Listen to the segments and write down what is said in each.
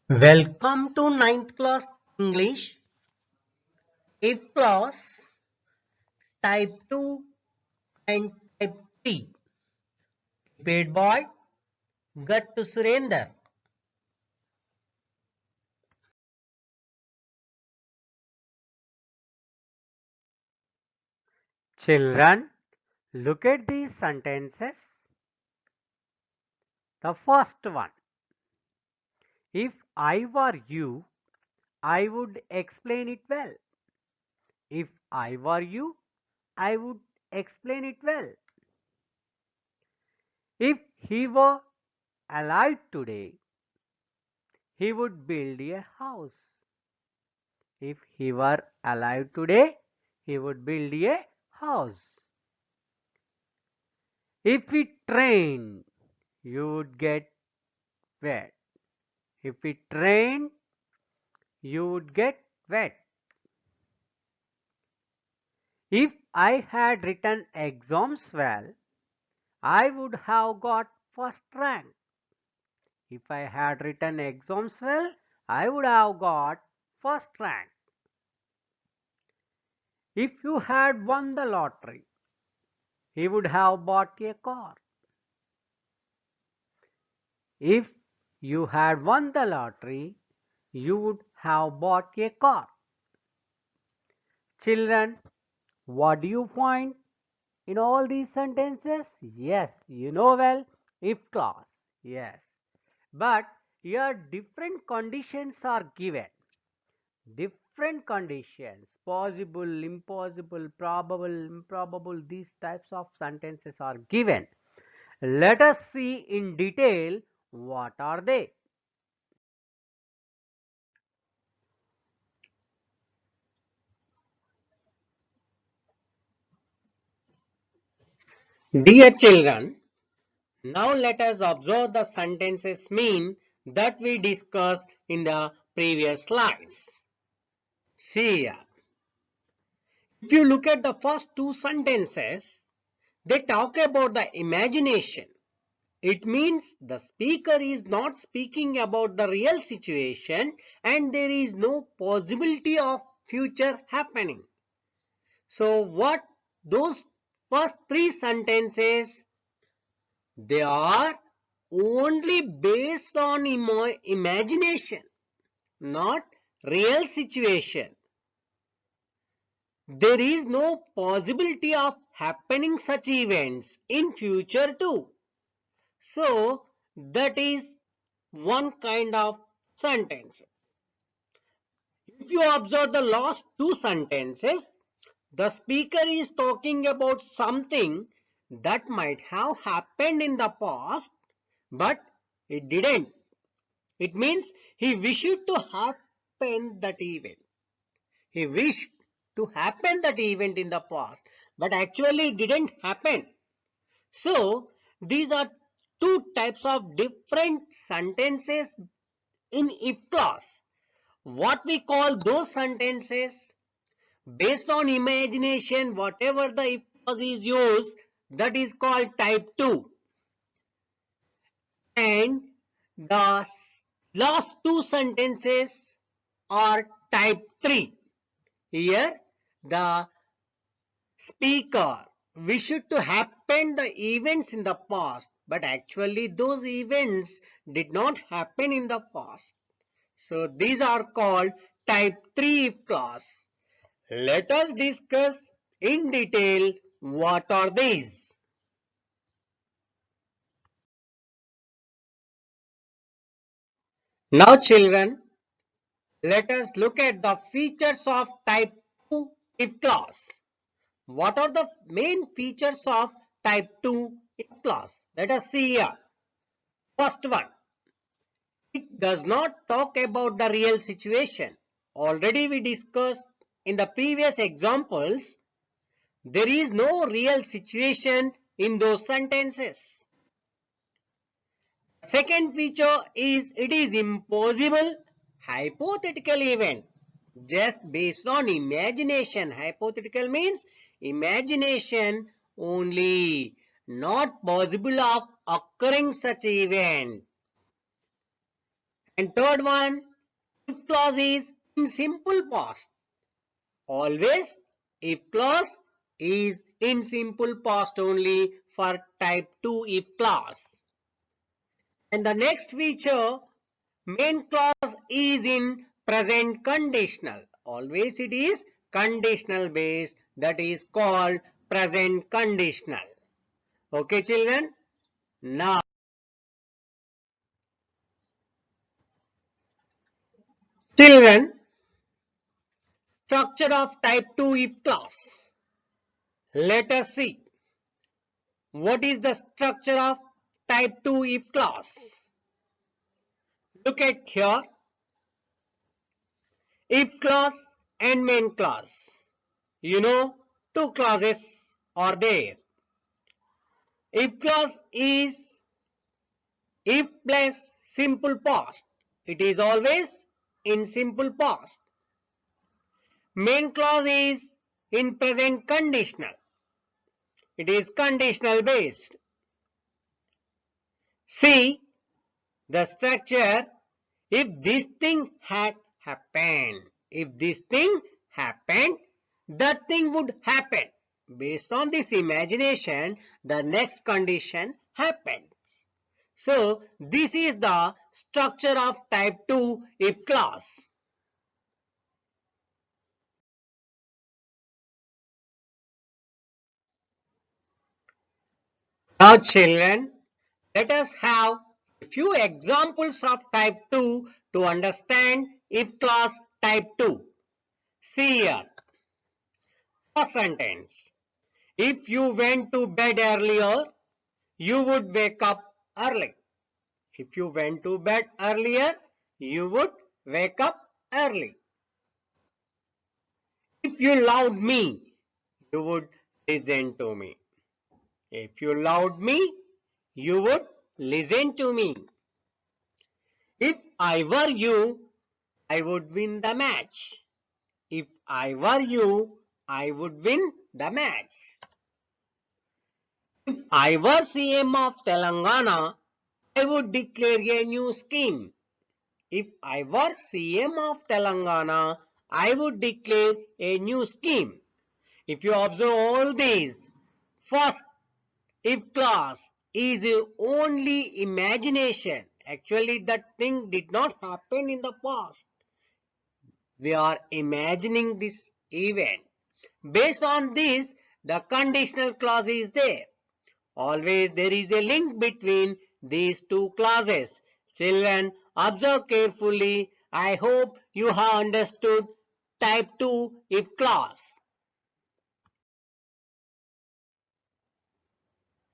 Welcome to ninth class English. If class type 2 and type 3. Paid by Gattu Surender. Children, look at these sentences. The first one. If I were you, I would explain it well. If I were you, I would explain it well. If he were alive today, he would build a house. If he were alive today, he would build a house. If it rained, you would get wet. If it rained, you would get wet. If I had written exams well, I would have got first rank. If I had written exams well, I would have got first rank. If you had won the lottery, he would have bought a car. If you had won the lottery, you would have bought a car. Children, what do you find in all these sentences? Yes, you know well, if clause. Yes. But here different conditions are given. Different conditions, possible, impossible, probable, improbable, these types of sentences are given. Let us see in detail what are they. Dear children, now let us observe the sentences mean that we discussed in the previous slides. See here. If you look at the first two sentences, they talk about the imagination. It means the speaker is not speaking about the real situation and there is no possibility of future happening. So what those first three sentences, they are only based on imagination, not real situation. There is no possibility of happening such events in future too. So that is one kind of sentence. If you observe the last two sentences, the speaker is talking about something that might have happened in the past, but it didn't. It means he wished to happen that event. He wished to happen that event in the past, but actually it didn't happen. So these are two types of different sentences in if clause. What we call those sentences based on imagination, whatever the if clause is used, that is called type 2. And the last two sentences are type 3. Here the speaker wished to happen the events in the past, but actually those events did not happen in the past. So these are called type 3 if clause. Let us discuss in detail what are these. Now children, let us look at the features of type 2 if clause. What are the main features of type 2 if clause? Let us see here. First one, it does not talk about the real situation. Already we discussed in the previous examples, there is no real situation in those sentences. Second feature is it is impossible hypothetical event just based on imagination. Hypothetical means imagination only, not possible of occurring such event. And third one, if clause is in simple past. Always if clause is in simple past only for type 2 if clause. And the next feature, main clause is in present conditional. Always it is conditional based, that is called present conditional. Okay children? Now children, structure of type 2 if clause. Let us see what is the structure of type 2 if clause. Look at here, if clause and main clause. You know, two clauses are there. If clause is if plus simple past. It is always in simple past. Main clause is in present conditional. It is conditional based. See the structure. If this thing had happened, if this thing happened, that thing would happen. Based on this imagination, the next condition happens. So, this is the structure of type 2 if clause. Now children, let us have a few examples of type 2 to understand if clause type 2. See here. First sentence. If you went to bed earlier, you would wake up early. If you went to bed earlier, you would wake up early. If you loved me, you would listen to me. If you loved me, you would listen to me. If I were you, I would win the match. If I were you, I would win the match. If I were CM of Telangana, I would declare a new scheme. If I were CM of Telangana, I would declare a new scheme. If you observe all these, first, if clause is only imagination. Actually, that thing did not happen in the past. We are imagining this event. Based on this, the conditional clause is there. Always there is a link between these two clauses. Children, observe carefully. I hope you have understood type 2 if clause.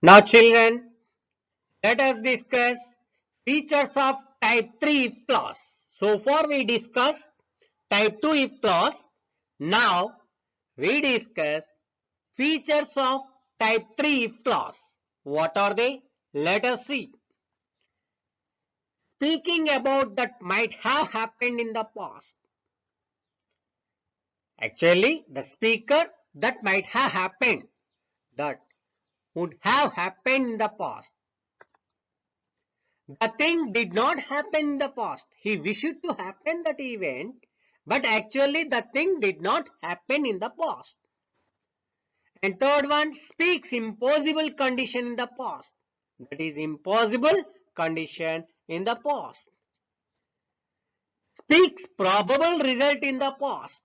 Now children, let us discuss features of type 3 if clause. So far we discussed type 2 if clause. Now we discuss features of type 3 if clause. What are they? Let us see. Speaking about that might have happened in the past. Actually, the speaker that might have happened, that would have happened in the past. The thing did not happen in the past. He wished to happen that event, but actually the thing did not happen in the past. And third one, speaks impossible condition in the past. That is impossible condition in the past. Speaks probable result in the past.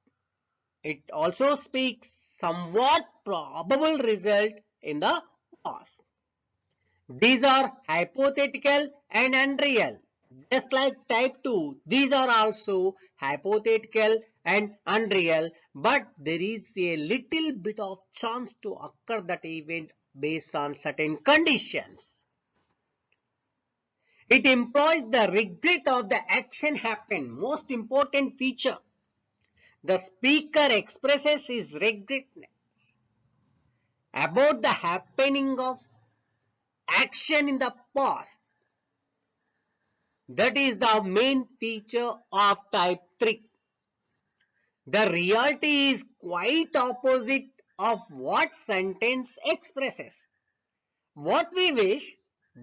It also speaks somewhat probable result in the past. These are hypothetical and unreal. Just like type 2, these are also hypothetical and unreal, but there is a little bit of chance to occur that event based on certain conditions. It implies the regret of the action happened. Most important feature. The speaker expresses his regret about the happening of action in the past. That is the main feature of type 3. The reality is quite opposite of what sentence expresses. What we wish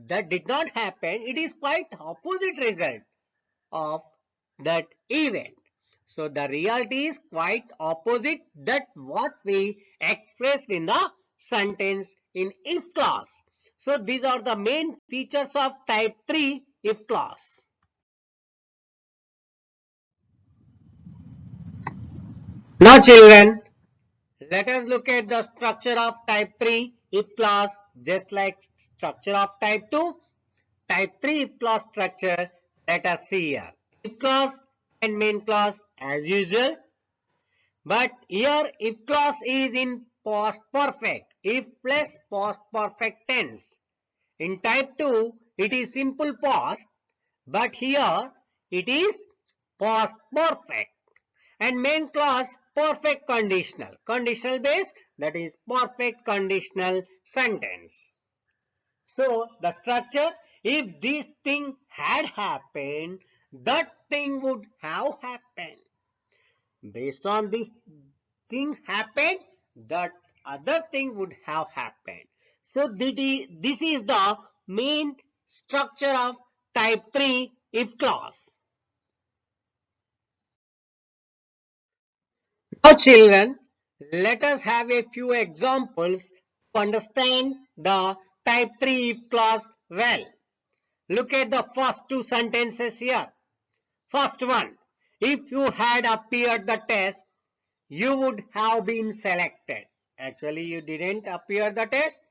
that did not happen, it is quite opposite result. of that event. So the reality is quite opposite that what we expressed in the sentence in if clause. So these are the main features of type 3 if clause. Now children, let us look at the structure of type 3 if clause just like structure of type 2. Type 3 if clause structure, let us see here. If clause and main clause as usual. But here if clause is in past perfect. If plus past perfect tense. In type 2 it is simple past. But here it is past perfect. And main clause perfect conditional. Conditional base, that is perfect conditional sentence. So the structure, if this thing had happened, that thing would have happened. Based on this thing happened, that other thing would have happened. So this is the main structure of type 3 if clause. Now children, let us have a few examples to understand the type 3 if clause well. Look at the first two sentences here. First one, if you had appeared the test, you would have been selected. Actually, you didn't appear the test.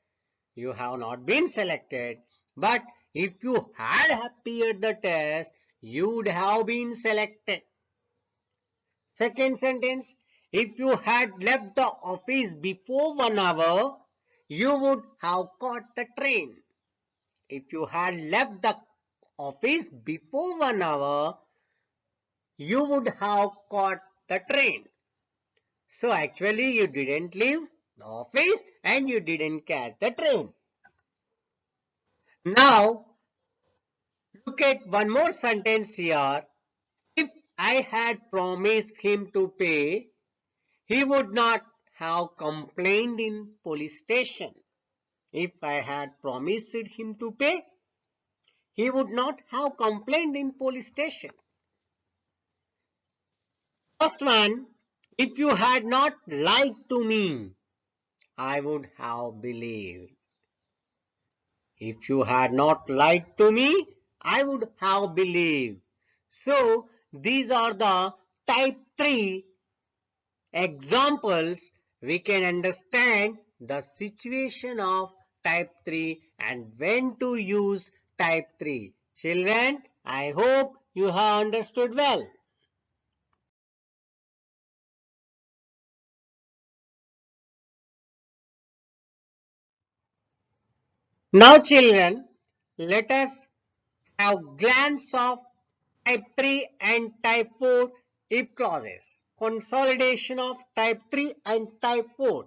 You have not been selected. But if you had appeared the test, you would have been selected. Second sentence, if you had left the office before 1 hour, you would have caught the train. If you had left the office before 1 hour, you would have caught the train. So actually you didn't leave the office and you didn't catch the train. Now look at one more sentence here. If I had promised him to pay, he would not have complained in police station. If I had promised him to pay, he would not have complained in police station. First one, if you had not lied to me, I would have believed. If you had not lied to me, I would have believed. So these are the type 3 examples. We can understand the situation of type 3 and when to use type 3. Children, I hope you have understood well. Now children, let us have glance of type 3 and type 4 if clauses. Consolidation of type 3 and type 4.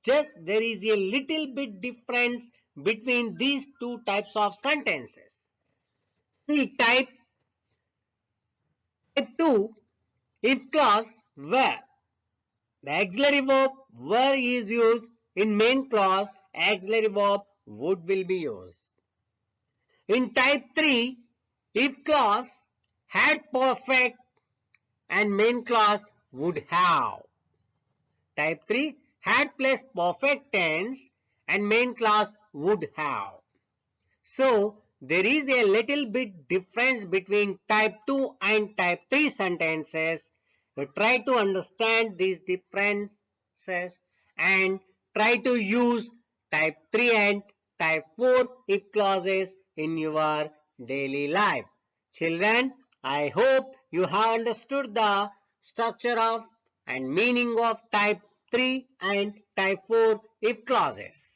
Just there is a little bit difference between these two types of sentences. See type 2 if clause where the auxiliary verb were is used in main clause, auxiliary verb would will be used. In type 3 if clause had perfect and main clause would have. Type 3 had plus perfect tense and main clause would have. So there is a little bit difference between type 2 and type 3 sentences. You try to understand these differences and try to use type 3 and type 4 if clauses in your daily life. Children, I hope you have understood the structure of and meaning of type 3 and type 4 if clauses.